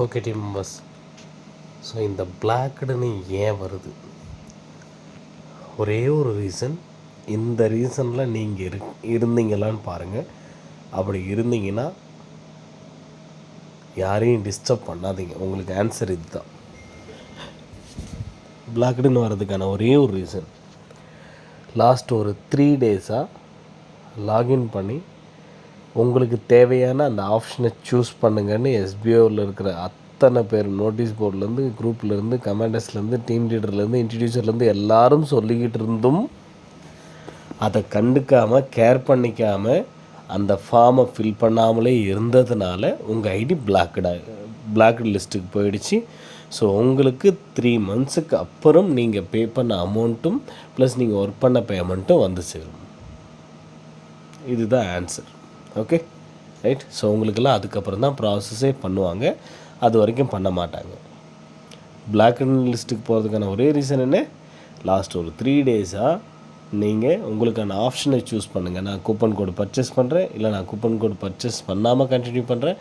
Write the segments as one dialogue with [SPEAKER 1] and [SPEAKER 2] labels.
[SPEAKER 1] Okay team members, so இந்த பிளாக்டுன்னு ஏன் வருது? ஒரே ஒரு ரீசன். இந்த ரீசனில் நீங்கள் இருந்தீங்களான்னு பாருங்கள். அப்படி இருந்தீங்கன்னா யாரையும் டிஸ்டர்ப் பண்ணாதீங்க. உங்களுக்கு ஆன்சர் இது தான். பிளாக்டுன்னு வர்றதுக்கான ஒரே ஒரு ரீசன், லாஸ்ட் ஒரு 3 டேஸாக லாகின் பண்ணி உங்களுக்கு தேவையான அந்த ஆப்ஷனை சூஸ் பண்ணுங்கன்னு எஸ்பிஓவில் இருக்கிற அத்தனை பேர், நோட்டீஸ் போர்ட்லேருந்து, குரூப்லேருந்து, கமாண்டர்ஸ்லேருந்து, டீம் லீடர்லேருந்து, இன்ட்ரடியூசர்லேருந்து எல்லாரும் சொல்லிக்கிட்டு இருந்தும் அதை கண்டுக்காமல், கேர் பண்ணிக்காமல், அந்த ஃபார்மை ஃபில் பண்ணாமலே இருந்ததுனால உங்கள் ஐடி பிளாக்டு லிஸ்ட்டுக்கு போயிடுச்சு. ஸோ உங்களுக்கு 3 மந்த்ஸுக்கு அப்புறம் நீங்கள் பே பண்ண அமௌண்ட்டும் ப்ளஸ் நீங்கள் ஒர்க் பண்ண பேமெண்ட்டும் வந்து சேரும். இதுதான் ஆன்சர். Okay right. ஸோ உங்களுக்கெல்லாம் அதுக்கப்புறம் தான் ப்ராசஸே பண்ணுவாங்க, அது வரைக்கும் பண்ண மாட்டாங்க. பிளாக்டு லிஸ்ட்டுக்கு போகிறதுக்கான ஒரே ரீசன் என்ன, லாஸ்ட் ஒரு 3 டேஸாக நீங்கள் உங்களுக்கான ஆப்ஷனை சூஸ் பண்ணுங்கள். நான் கூப்பன் கோடு பர்ச்சேஸ் பண்ணுறேன், இல்லை நான் கூப்பன் கோடு பர்ச்சேஸ் பண்ணாமல் கண்டினியூ பண்ணுறேன்,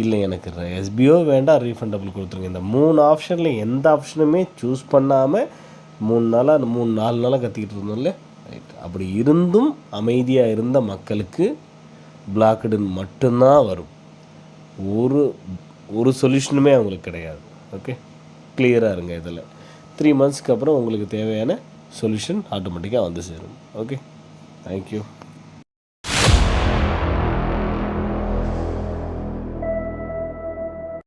[SPEAKER 1] இல்லை எனக்கு எஸ்பிஓ வேண்டாம் ரீஃபண்டபிள் கொடுத்துருங்க. இந்த 3 ஆப்ஷனில் எந்த ஆப்ஷனுமே சூஸ் பண்ணாமல் 3 4 நாளாக கத்திக்கிட்டு இருந்தோம்ல, ரைட். அப்படி இருந்தும் அமைதியாக இருந்த மக்களுக்கு பிளாக்டுன்னு மட்டும்தான் வரும். ஒரு சொல்யூஷனுமே அவங்களுக்கு கிடையாது. ஓகே, கிளியராக இருங்க. இதில் 3 மந்த்ஸ்க்கு அப்புறம் உங்களுக்கு தேவையான சொல்யூஷன் ஆட்டோமேட்டிக்காக வந்து சேரும். Okay, thank you.